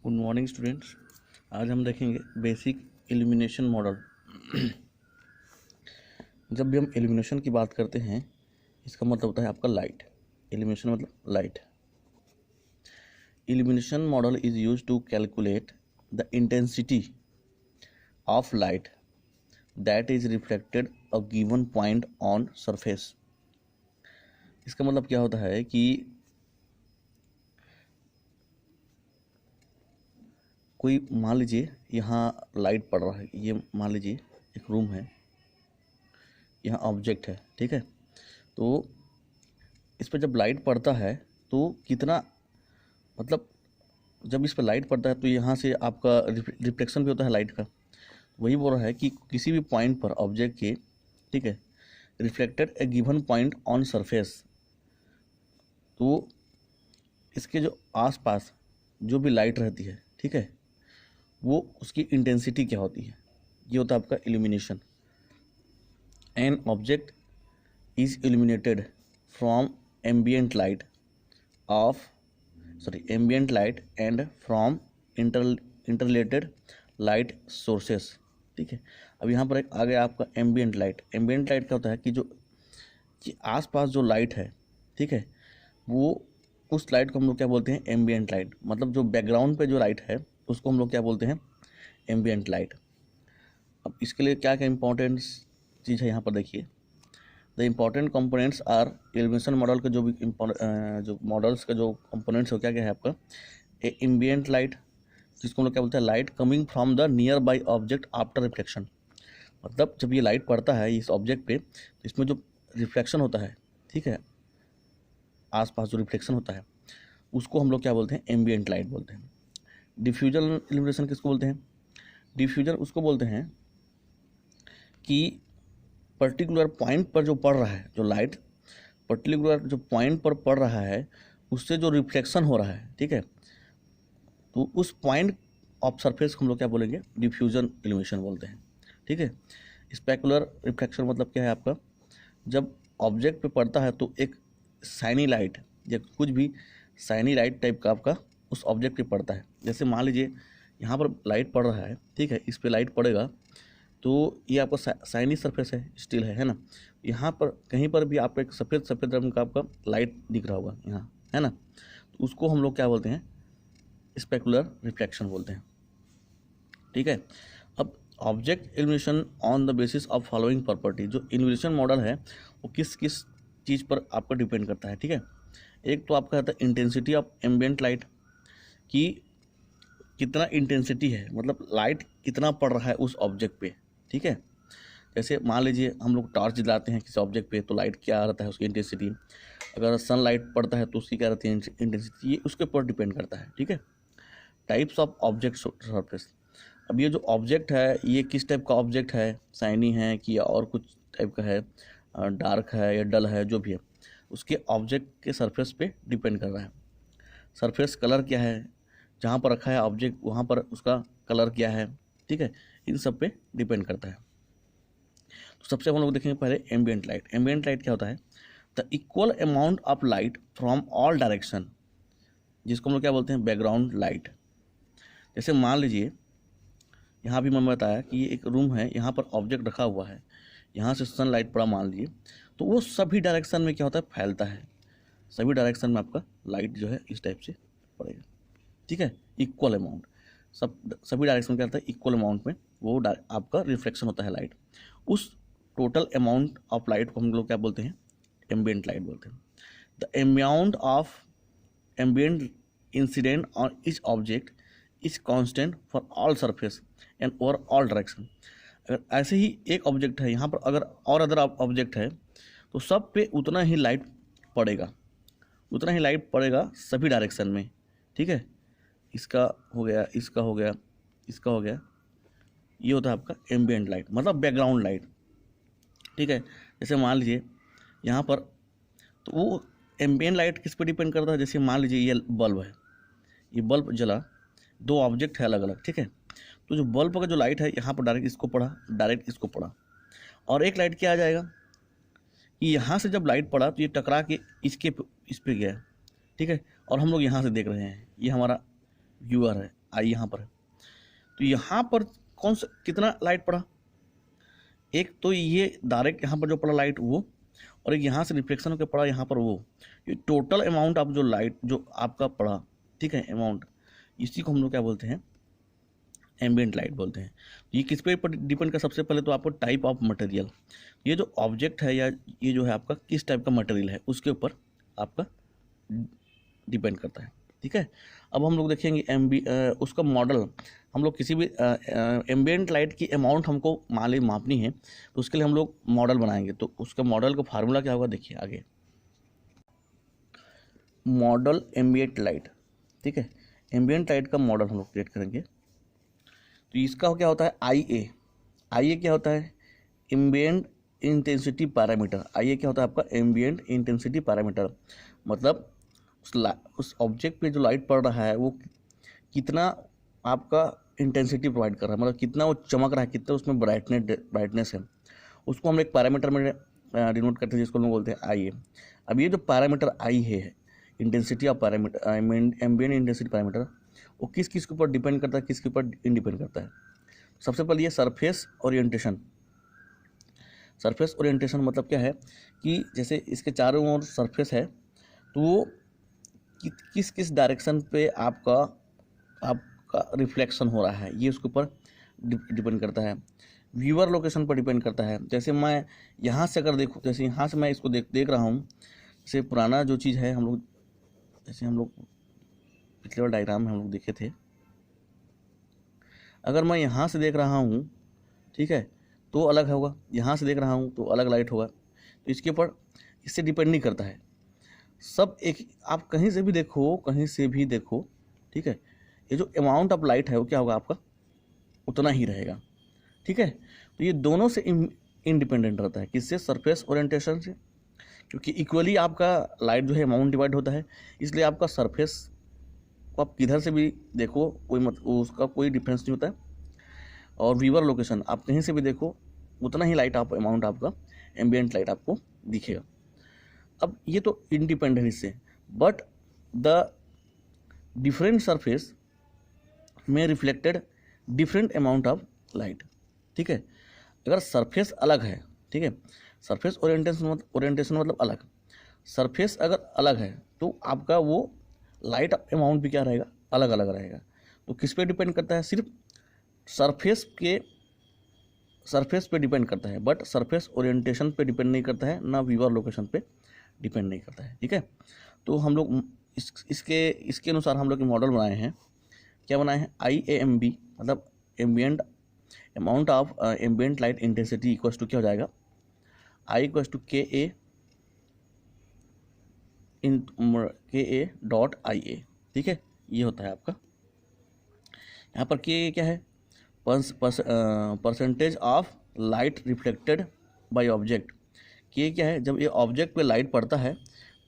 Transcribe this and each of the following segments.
Good morning students. आज हम देखेंगे बेसिक इल्यूमिनेशन मॉडल। जब भी हम इल्यूमिनेशन की बात करते हैं, इसका मतलब होता है आपका लाइट। इल्यूमिनेशन मतलब light. Illumination model is use to calculate the intensity of light that is reflected a given point on surface. इसका मतलब क्या होता है कि कोई मान लीजिए यहाँ लाइट पड़ रहा है, ये मान लीजिए एक रूम है, यहाँ ऑब्जेक्ट है, ठीक है। तो इस पर जब लाइट पड़ता है तो कितना, मतलब जब इस पर लाइट पड़ता है तो यहाँ से आपका रिफ्लेक्शन भी होता है लाइट का। वही बोल रहा है कि किसी भी पॉइंट पर ऑब्जेक्ट के, ठीक है, reflected A given point on surface, तो इसके जो आसपास जो भी लाइट रहती है, ठीक है, वो उसकी इंटेंसिटी क्या होती है, ये होता है आपका illumination. An object is illuminated from ambient light ambient light and from interrelated light sources, ठीक है। अब यहाँ पर एक आ गया आपका एम्बियंट लाइट। एम्बियंट लाइट क्या होता है कि जो आसपास जो लाइट है, ठीक है, वो उस लाइट को हम लोग क्या बोलते हैं, एम्बियंट लाइट। मतलब जो बैकग्राउंड पे जो लाइट है उसको हम लोग क्या बोलते हैं, एम्बियंट लाइट। अब इसके लिए क्या क्या इंपॉर्टेंट चीज़ है यहाँ पर देखिए। The important components are, illumination model के जो भी जो मॉडल्स का जो कंपोनेंट्स हो, क्या क्या है आपका, ए एम्बिएंट लाइट, जिसको हम लोग क्या बोलते हैं, light coming from the near by object after reflection. मतलब जब ये लाइट पड़ता है इस ऑब्जेक्ट पे तो इसमें जो रिफ्लेक्शन होता है, ठीक है, आसपास जो रिफ्लेक्शन होता है उसको हम लोग क्या बोलते हैं, एम्बिएंट लाइट बोलते हैं। डिफ्यूजन इल्यूमिनेशन किसको बोलते हैं, डिफ्यूजन उसको बोलते हैं कि पर्टिकुलर पॉइंट पर जो पड़ रहा है, जो लाइट पर्टिकुलर जो पॉइंट पर पड़ रहा है उससे जो रिफ्लेक्शन हो रहा है, ठीक है, तो उस पॉइंट ऑफ सरफेस को हम लोग क्या बोलेंगे, डिफ्यूजन इल्यूमिनेशन बोलते हैं, ठीक है। स्पेकुलर रिफ्लेक्शन मतलब क्या है आपका, जब ऑब्जेक्ट पे पड़ता है तो एक शाइनी लाइट या कुछ भी शाइनी लाइट टाइप का आपका उस ऑब्जेक्ट पे पड़ता है। जैसे मान लीजिए यहाँ पर लाइट पड़ रहा है, ठीक है, इस पर लाइट पड़ेगा तो ये आपका शाइनी सरफेस है, स्टील है ना। यहाँ पर कहीं पर भी आपको एक सफ़ेद सफ़ेद रंग का आपका लाइट दिख रहा होगा यहाँ, है ना, तो उसको हम लोग क्या बोलते हैं, स्पेकुलर रिफ्लेक्शन बोलते हैं, ठीक है। अब object illumination on the basis of following property, जो इल्यूमिनेशन मॉडल है वो किस किस चीज़ पर आपका डिपेंड करता है, ठीक है। एक तो आपका रहता है इंटेंसिटी ऑफ एम्बिएंट लाइट, कि कितना इंटेंसिटी है, मतलब लाइट कितना पड़ रहा है उस ऑब्जेक्ट पे, ठीक है। जैसे मान लीजिए हम लोग टॉर्च जलाते हैं किसी ऑब्जेक्ट पे तो लाइट क्या रहता है, उसकी इंटेंसिटी। अगर सनलाइट पड़ता है तो उसकी क्या रहती है, इंटेंसिटी। ये उसके ऊपर डिपेंड करता है, ठीक है। Types of object surface. अब ये जो ऑब्जेक्ट है ये किस टाइप का ऑब्जेक्ट है, शाइनी है कि और कुछ टाइप का है, डार्क है या डल है, जो भी है उसके ऑब्जेक्ट के सरफेस पे डिपेंड कर रहा है। सरफेस कलर क्या है, जहाँ पर रखा है ऑब्जेक्ट वहाँ पर उसका कलर क्या है, ठीक है, इन सब पे डिपेंड करता है। तो सबसे हम लोग देखेंगे पहले एम्बिएंट लाइट। एम्बिएंट लाइट क्या होता है, the equal amount of light from all direction, जिसको हम लोग क्या बोलते हैं, बैकग्राउंड लाइट। जैसे मान लीजिए यहाँ भी मैंने बताया कि ये एक रूम है, यहाँ पर ऑब्जेक्ट रखा हुआ है, यहाँ से सनलाइट पड़ा मान लीजिए, तो वो सभी डायरेक्शन में क्या होता है, फैलता है। सभी डायरेक्शन में आपका लाइट जो है इस टाइप से पड़ेगा, ठीक है, इक्वल अमाउंट। सभी डायरेक्शन में क्या होता है, इक्वल अमाउंट में वो आपका रिफ्लेक्शन होता है लाइट। उस टोटल अमाउंट ऑफ लाइट को हम लोग क्या बोलते हैं, एम्बिएंट लाइट बोलते हैं। The amount of ambient incident on each object is constant for all surface and over all direction. अगर ऐसे ही एक ऑब्जेक्ट है यहाँ पर, अगर और अदर ऑब्जेक्ट है तो सब पे उतना ही लाइट पड़ेगा, उतना ही लाइट पड़ेगा सभी डायरेक्शन में, ठीक है। इसका हो गया, इसका हो गया, इसका हो गया, ये होता है आपका एम्बिएंट लाइट, मतलब बैकग्राउंड लाइट, ठीक है। जैसे मान लीजिए यहाँ पर, तो वो एम्बिएंट लाइट किस पे डिपेंड करता है, जैसे मान लीजिए ये बल्ब है, ये बल्ब जला, दो ऑब्जेक्ट है अलग अलग, ठीक है। तो जो बल्ब का जो लाइट है यहाँ पर डायरेक्ट इसको पड़ा, डायरेक्ट इसको पड़ा, और एक लाइट क्या आ जाएगा कि यहाँ से जब लाइट पड़ा तो ये टकरा के इस पे गया, ठीक है, और हम लोग यहाँ से देख रहे हैं, ये हमारा व्यूअर है, आई यहाँ पर है, तो यहाँ पर कौन सा कितना लाइट पड़ा, एक तो ये डायरेक्ट यहाँ पर जो पड़ा लाइट वो, और एक यहाँ से रिफ्लेक्शन होकर पड़ा यहाँ पर वो, ये टोटल अमाउंट ऑफ जो लाइट जो आपका पड़ा, ठीक है, अमाउंट, इसी को हम लोग क्या बोलते हैं, एम्बिएंट लाइट बोलते हैं। ये किस पे डिपेंड कर, सबसे पहले तो आपको टाइप ऑफ मटेरियल, ये जो ऑब्जेक्ट है या ये जो है आपका किस टाइप का मटेरियल है उसके ऊपर आपका डिपेंड करता है, ठीक है। अब हम लोग देखेंगे उसका मॉडल, हम लोग किसी भी एम्बिएंट लाइट की अमाउंट हमको मान ली मापनी है, तो उसके लिए हम लोग मॉडल बनाएंगे। तो उसका मॉडल का फार्मूला क्या होगा, देखिए आगे, मॉडल एम्बिएंट लाइट, ठीक है, एम्बिएंट लाइट का मॉडल हम लोग क्रिएट करेंगे। तो इसका क्या होता है, आई ए क्या होता है, एम्बिएंट इंटेंसिटी पैरामीटर। आई ए क्या होता है आपका, एम्बिएंट इंटेंसिटी पैरामीटर, मतलब उस ऑब्जेक्ट पे जो लाइट पड़ रहा है वो कितना आपका इंटेंसिटी प्रोवाइड कर रहा है, मतलब कितना वो चमक रहा है, कितना उसमें ब्राइटनेस है, उसको हम एक पैरामीटर में डिनोट करते हैं, जिसको हम बोलते हैं आई ए। अब ये जो पैरामीटर आई है, intensity of parameter, ambient intensity parameter, वो किस किस के ऊपर डिपेंड करता है, किसके ऊपर इंडिपेंड करता है। सबसे पहले ये सरफेस ओरिएंटेशन। सरफेस ओरिएंटेशन मतलब क्या है कि जैसे इसके चारों ओर सरफेस है, तो वो किस किस डायरेक्शन पे आपका रिफ्लेक्शन हो रहा है, ये उसके ऊपर डिपेंड करता है। व्यूअर लोकेशन पर डिपेंड करता है। जैसे मैं यहाँ से अगर देखूँ, जैसे यहाँ से मैं इसको देख रहा हूँ, जैसे पुराना जो चीज़ है, हम लोग जैसे हम लोग पिछले वाले डायग्राम में हम लोग देखे थे, अगर मैं यहाँ से देख रहा हूँ, ठीक है, तो अलग होगा, यहाँ से देख रहा हूँ तो अलग लाइट होगा। तो इसके ऊपर इससे डिपेंड नहीं करता है, सब एक, आप कहीं से भी देखो, कहीं से भी देखो, ठीक है, ये जो अमाउंट ऑफ लाइट है वो क्या होगा आपका, उतना ही रहेगा, ठीक है। तो ये दोनों से इंडिपेंडेंट रहता है, किससे, सरफेस ओरिएंटेशन से, क्योंकि इक्वली आपका लाइट जो है अमाउंट डिवाइड होता है, इसलिए आपका सरफेस को आप किधर से भी देखो उसका कोई डिफरेंस नहीं होता है। और व्यूअर लोकेशन, आप कहीं से भी देखो उतना ही लाइट आप अमाउंट आपका एम्बिएंट लाइट आपको दिखेगा। अब ये तो इंडिपेंडेंट है इससे, बट द डिफरेंट सरफेस में reflected different amount of light, ठीक है। अगर सरफेस अलग है, ठीक है, सरफेस ओरिएंटेशन मतलब अलग, सरफेस अगर अलग है तो आपका वो लाइट अमाउंट भी क्या रहेगा, अलग अलग रहेगा। तो किस पे डिपेंड करता है, सिर्फ सरफेस पे डिपेंड करता है, बट सरफेस ओरिएंटेशन पे डिपेंड नहीं करता है, ना व्यूअर लोकेशन पे डिपेंड नहीं करता है, ठीक है। तो हम लोग इसके अनुसार हम लोग मॉडल बनाए हैं, क्या बनाए हैं, IAMB, मतलब ambient amount of ambient light intensity equals to क्या हो जाएगा, I equals to KA dot IA, ठीक है। ये होता है आपका, यहाँ पर KA क्या है, percentage of light reflected by object. के क्या है, जब ये ऑब्जेक्ट पे लाइट पड़ता है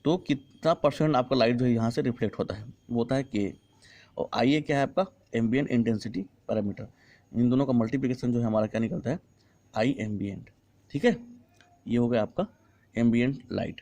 तो कितना परसेंट आपका लाइट जो है यहाँ से रिफ्लेक्ट होता है, वो होता है के। और आई ए क्या है आपका, एम्बिएंट इंटेंसिटी पैरामीटर। इन दोनों का मल्टीप्लिकेशन जो है हमारा क्या निकलता है, आई एम्बिएंट, ठीक है। ये हो गया आपका एम्बिएंट लाइट।